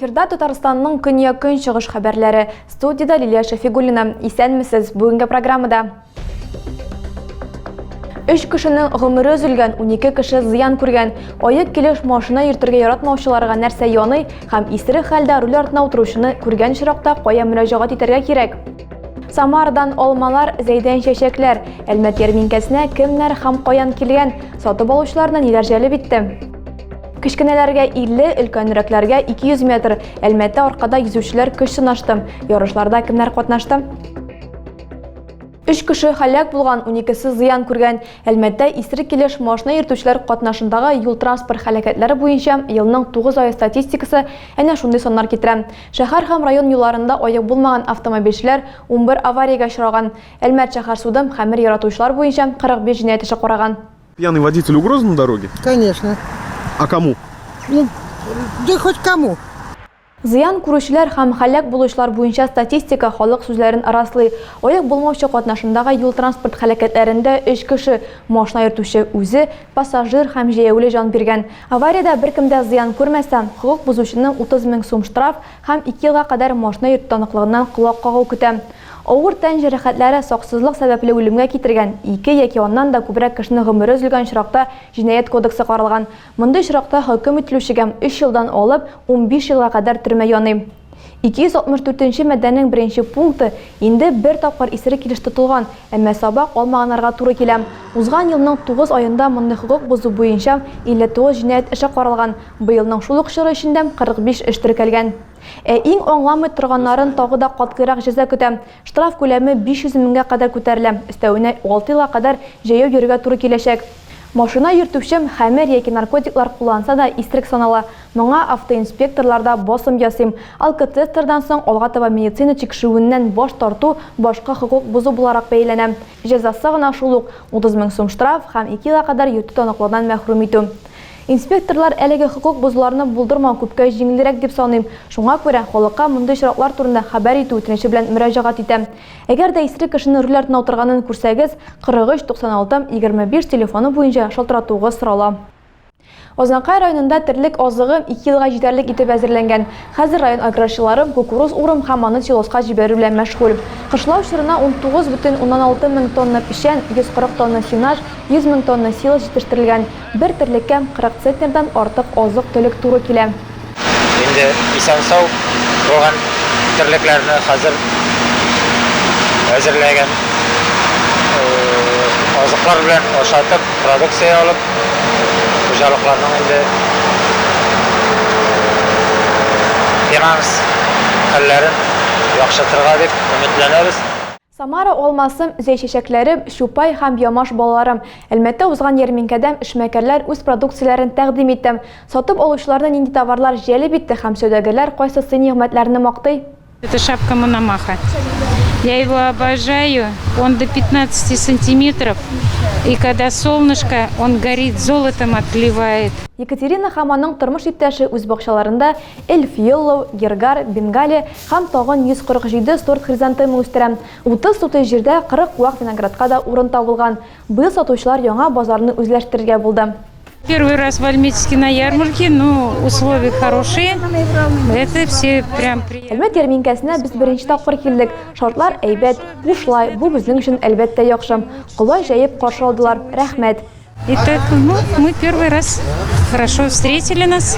Эфирда Татарстанның көньяк-көнчыгыш хәбәрләре. Студияда Лилия Шафигуллина. Исәнмесез бүгенге программада. 3 кешенең гомере өзелгән, 12 кеше зыян күргән. Аяк килеш машина йөртергә яратмаучыларга нәрсә яный һәм исерек хәлдә руль артына утыручыны күргән чиракта кая мөрәҗәгать итәргә кирәк. Самардан алмалар, зәйдән чәчәкләр. Әлмәт ярминкәсенә кемнәр һәм каян килгән? Сатып алучыларны ниләр җәлеп итте? Кечкенәләргә 50, өлкәнрәкләргә 200 метр. Әлмәттә аркада йөзүчеләр көч сынашты. Ярышларда кемнәр катнашты? 3 кеше һәлак булган, 12-се зыян күргән. Әлмәттә исерек килеш машина йөртүчеләр катнашындагы юл транспорт һәлакәтләре буенча елның 9 ай статистикасы әнә шундый саннар китерә. Шәһәр һәм район юлларында аяк булмаган автомобильчеләр 11 авариягә очраган. Әлмәт шәһәр суды хәмер яратучылар буенча 45 җинаять эше караган. Пьяный водитель угроза на дороге? Конечно. А кому? Ну, да хоть кому. Зыян күрүчеләр һәм һәлак булучылар буенча статистика халык сүзләрен раслый. Аяк булмаучы катнашындагы юл транспорт һәлакәтләрендә 3 кеше, машина йөртүче үзе, пассажир һәм җәяүле жан биргән. Авариядә беркем дә зыян күрмәсә, хокук бузучының 30 мең сум штраф һәм 2 елга кадәр машина йөртү таныклыгыннан колак кагу көтә. Авыр тән җәрәхәтләре саксызлык сәбәпле үлемгә китергән. 2 яки аннан да күбрәк кешенең гомере өзелгән чиракта җинаять кодексы каралган. Мондый чиракта хөкем ителүчегә 3 елдан алып 15 елга кадәр төрмә яный. 264-нче маддәнең 1-нче пункты инде бер тапкыр исерек килеш тотылган, әмма сабак алмаганнарга туры килә. Узган елның 9 аенда мондый хокук бозу буенча 59 җинаять эше каралган. Быелның шул ук чоры эчендә 45 эш теркәлгән. Иң аңламый торганнарын тагы да катгырак җәза көтә. Штраф күләме 500 меңгә кадәр күтәрелә. Өстәвенә 6 елга кадәр җәяү йөрергә туры киләчәк. Машина йөртүче хәмер яки наркотиклар кулланса да исерек санала. Моңа автоинспекторларда басым ясыйм. Алкотестердан соң алга таба медицина тикшерүеннән баш тарту башка хокук бозу буларак бәйләнә. Җәзасы гына шул ук 30 мең сум штраф һәм 2 елга кадәр йөртү таныклыгыннан мәхрүм итү. Инспекторлар әлеге хокук бозуларны булдырмау күпкә җиңелрәк дип саныйм. Шуңа күрә халыкка мондый чираклар турында хәбәр итү үтенече белән мөрәҗәгать итәм. Әгәр дә исерек кешене руль артына утырганын күрсәгез, 43 96 25 телефоны буенча шалтыратуыгыз сорала. Озанкай районында терлек азыгы 2 елга җитәрлек итеп әзерләнгән. Хәзер район аграрчылары кукуруз урым һәм аны силоска җибәрү белән мәшгуль. Кышлау чорына 19,16 мең тонна печән, 140 тонна сенаж, 100 мең тонна силос җитештерелгән. Бер терлеккә 40 центнердан артык азык-төлек туры килә. Инде исән-сау булган терлекләрне хәзер әзерләгән. Азыклар белән ашатып, продукция алып Хуҗалыкларның инде финанс хәлләрен яхшыртырга дип өметләнәбез. Самара алмасы, зәй чәчәкләре, Шупай һәм Ямаш балаларым. Әлмәттә узган ярминкәдә эшмәкәрләр үз продукцияләрен тәкъдим итте. Сатып алучыларны нинди товарлар җәлеп итте һәм сәүдәгәрләр кайсы нигъмәтләрне мактый? Это шапка Мономаха. Я его обожаю. Он до 15 сантиметров. И когда солнышко, он горит, золотом отливает. Екатерина һәм аның тормыш иптәше үз бакчаларында эльф йеллоу, гергар, бенгали һәм тагын 147 сорт хризантема үстерә. 30 сотый җирдә 40 куак виноградка да урын табылган. Быел сатучылар яңа базарны үзләштерергә булды. Первый раз в Альметьевске на ярмарке, но условия хорошие. Это все прям приятно. Әлмәт ярминкәсенә без беренче тапкыр килдек. Шартлар әйбәт, бушлай, бу безнең өчен әлбәттә яхшы. Кулай җәеп каршы алдылар. Рәхмәт. Итак, мы первый раз хорошо встретили нас.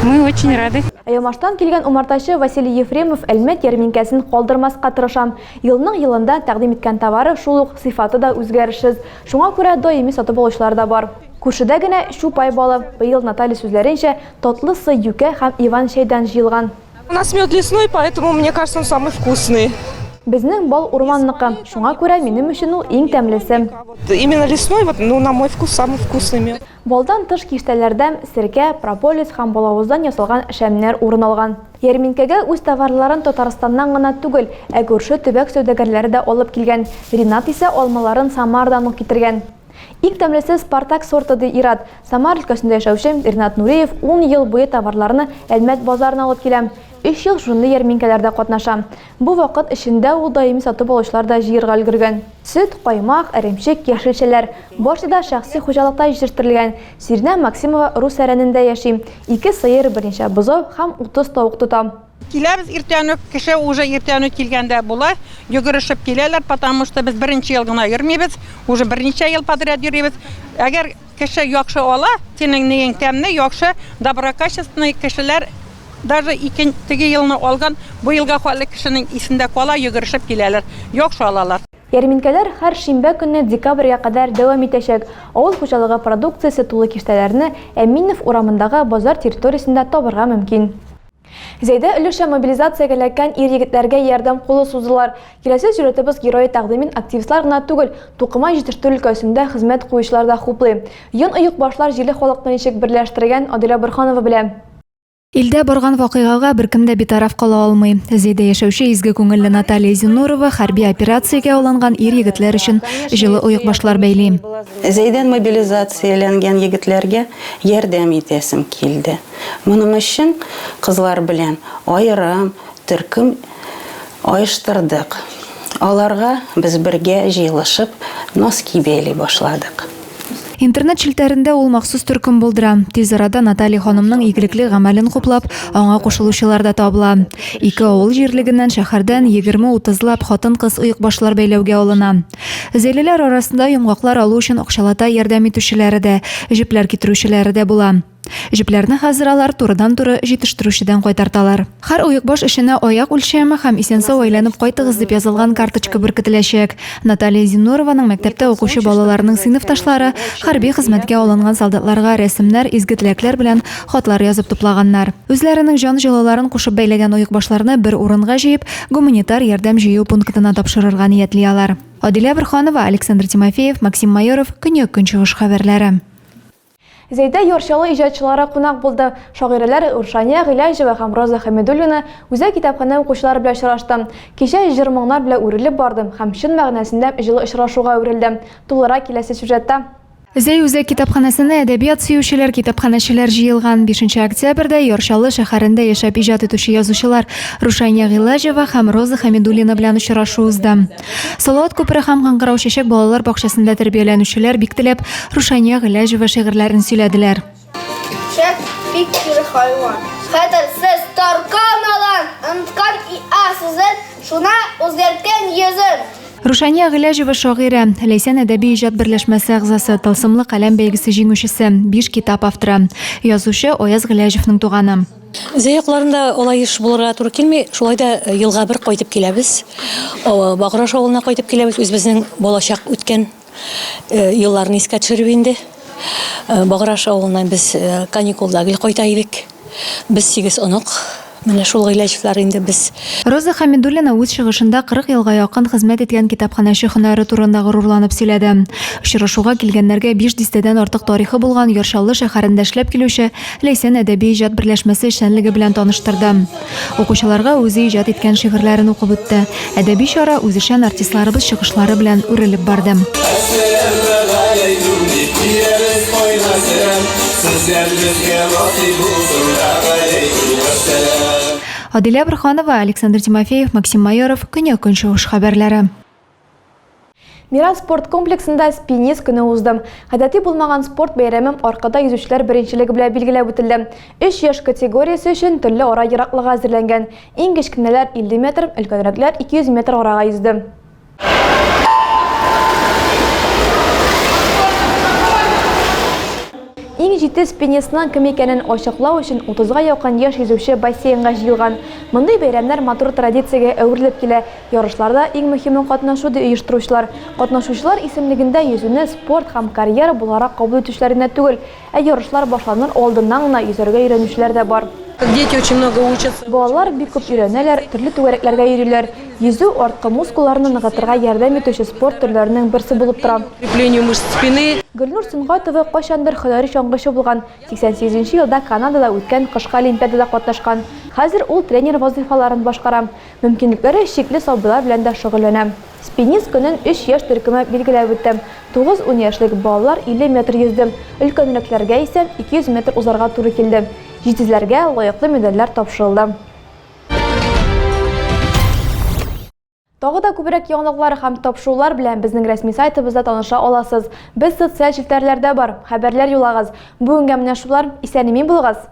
Мы очень рады. Ямаштан килгән умартачы Василий Ефремов Әлмәт ярминкәсен калдырмаска тырышам. Елның елында тәкъдим иткән товары шул ук сыйфаты да үзгәрешсез. Шуңа күрә даими сатып алучылар да бар. Күршедә генә Шупай балы. Быел Наталья сүзләренчә татлысы юкә һәм Иван чәйдән җыелган. У нас мед лесной, поэтому мне кажется, он самый вкусный. Безнең бал урманныкы. Шуңа күрә минем өчен ул иң тәмлесе. Именно лесной, вот, ну, на мой вкус, самый вкусный мед. Балдан тыш киштәләрдән сиркә, прополис һәм балавыздан ясалган шәмнәр урын алган. Ярминкәгә үз товарларын Татарстаннан гына түгел, ә күрше төбәк сәүдәгәрләре дә алып килгән. Ринат исә алмаларын Самардан ук китергән. Иң тәмлесе Спартак сорты ди Ират. Самар өлкәсендә яшәүче Ринат Нуриев 10 ел буе товарларны Әлмәт базарына алып килә. 3 ел шунлы ярминкәләрдә катнаша. Бу вакыт эчендә ул даими сатып алучылар да җыярга өлгергән. Сөт, каймак, эремчек, яшелчәләр барысы да шәхси хуҗалыкта җитештерелгән. Сирнә Максимова рус әрәнендә яши. 2 сыер, берничә бозау һәм 30 тавык тота. Киләбез иртәнүк, кеше уже иртәнүк килгәндә була, йөгерешеп киләләр, потому что без беренче ел гына йөрмибез, уже берничә ел подряд йөрибез. Әгәр кеше яхшы ала, синең нигең тәмне, яхшы, доброкачественный кешеләр даже икенче елны алган, бу елга хәлле кешенең исендә кала, йөгерешеп киләләр, яхшы алалар. Ярминкәләр һәр шимбә көнне декабрьгә кадәр дәвам итәчәк. Авыл хуҗалыгы продукциясе тулы киштәләрне Әминов урамындагы базар территориясендә табырга мөмкин. Зәйдә өлеше мобилизациягә эләккән ир-егетләргә ярдәм кулы суздылар. Киләсе сюжетыбыз герой тәкъдимен активистлар гына түгел, Тукыма җитештерү өлкәсендә хезмәт куючылар да хуплый. Йон-оек башлар җиле халыкны ничек берләштергән Адилә Борханова белән. Илдә барган вакыйгага беркем дә битараф кала алмый. Зәйдә яшәүче изге күңелле Наталья Зинурова хәрби операциягә алынган ир-егетләр өчен җылы оек башлар бәйли. Зәйдән мобилизацияләнгән егетләргә ярдәм итәсем килде. Моның өчен кызлар белән аерым төркем оештырдык. Аларга без бергә җыелышып носки бәйли башладык. Интернет челтәрендә ул махсус төркем булдыра. Тиз арада Наталья ханымның игелекле гамәлен хуплап, аңа кушылучылар да табыла. 2 авыл җирлегеннән шәһәрдән 20-30лап хатын-кыз оек башлар бәйләүгә алына. Зәйлеләр арасында йомгаклар алу өчен акчалата ярдәм итүчеләре дә, җепләр китерүчеләре дә була. Җепләрне хәзер алар турыдан-туры җитештерүчедән кайтарталар. Һәр оек баш эшенә аяк үлчәме һәм исән-сау әйләнеп кайтыгыз дип язылган карточка беркетеләчәк. Наталья Зинурованың мәктәптә укучы балаларының сыйныфташлары хәрби хезмәткә алынган солдатларга рәсемнәр, изге теләкләр белән хатлар язып туплаганнар. Үзләренең җан җылыларын кушып бәйләгән оек башларны бер урынга җыеп, гуманитар ярдәм җыю пунктына тапшырырга ниятлиләр. Адилә Борханова, Александр Тимофеев, Максим Майоров, Көньяк-Көнчыгыш хәбәрләре. Зәйдә Яршалы иҗатчылары кунак булды. Шагыйрәләр Уршания Гыйләҗева һәм Роза Хәмидуллина үзе китапханә укучылары белән очрашты. Кичә җыр-моңнар белән үрелеп бардым һәм чын мәгънәсендә җылы очрашуга үрелдем. Тулырак киләсе сюжетта. Зәй үзе китапханәсенә әдәбият сөючеләр, китапханәчеләр җыелган. 5 октябрьдә Яршалы шәһәрендә яшәп иҗат итүче язучылар Рушания Гыйләҗева һәм Роза Хәмидуллина белән очрашу узды. Салават күпере һәм Каңгырау чәчәк балалар бакчасында тәрбияләнүчеләр бик теләп Рушания Гыйләҗева шигырьләрен сөйләделәр. Чәк бик кире хайван. Хәтерсез таркан алан, онткан асызын, шуна үзгәрткән йөзен. Рушания Гыйләҗева шагыйрә, Ләйсән әдәби иҗат берләшмәсе әгъзасы, Тылсымлы каләм бәйгесе җиңүчесе, 5 китап авторы, язучы Аяз Гыйләҗевнең туганы. Зәякларында олай еш булырга туры килми, шулай да елга бер кайтып киләбез. Баграш авылына кайтып киләбез, үзебезнең балачак үткән елларны искә төшереп инде. Баграш авылыннан без каникулда гел кайта идек. Без 8 онук. Менә шул Гыйләҗевләр инде без. Роза Хәмидуллина үз чыгышында 40 елга якын хезмәт иткән китапханәче һөнәре турында горурланып сөйләде. Очрашуга килгәннәргә 5 дистәдән артык тарихы булган Яршалы шәһәрендә эшләп килүче Ләйсән әдәби иҗат берләшмәсе эшчәнлеге белән таныштырды. Укучыларга үзе иҗат иткән шигырьләрен укып үтте. Әдәби чара үзешчән артистларыбыз чыгышлары белән үрелеп барды. Адилә Борханова, Александр Тимофеев, Максим Майоров, Көньяк-Көнчыгыш хәбәрләре. Мирас спорт комплексында спинниз көне узды. Гадәти булмаган спорт бәйрәмен аркада йөзүчеләр беренчелеге белән билгеләп үтелде. 3 яшь категориясе өчен төрле ара ераклыгы әзерләнгән. Иң кечкенәләр 50 метр, өлкәнрәкләр 200 метр арага йөзде. Иң җитез спиннисның кем икәнен ачыклау өчен 30-га якын яшь йөзүче бассейнга җыелган. Мондый бәйрәмнәр матур традициягә әверелеп килә. Ярышларда иң мөһиме катнашу ди оештыручылар. Катнашучылар исемлегендә йөзүне спорт һәм карьера буларак кабул итүчеләренә түгел, ә ярышлар башланыр алдыннан гына йөзәргә өйрәнүчеләр дә бар. Дети очень много учатся. Балалар бик күп өйрәнәләр, төрле түгәрәкләргә йөриләр. Йөзү арткы мускулларны ныгытырга ярдәм итүче спорт төрләренең берсе булып тора. Укреплению мышц спины. Гөлнур Сөнгатова кайчандыр һөнәри чаңгычы булган. 88 елда Канадада үткән кышкы олимпиадада катнашкан. Хәзер ул тренер вазифаларын башкара. Мөмкинлекләре чикле сабыйлар белән дә шөгыльләнә. Спинниз көнен 3 яшь төркеме билгеләп үтте. 9-10 яшьлек балалар 50 метр йөзде. Өлкәнрәкләргә исә 200 метр узарга туры килде. Җитезләргә лаеклы медальләр тапшырылды. Тагы да күбрәк яңалыклар һәм тапшырулар белән безнең рәсми сайтыбызда таныша аласыз. Без социаль челтәрләрдә бар, хәбәрләр юлагыз. Бүгенгә менә шулар, исән-имин булыгыз.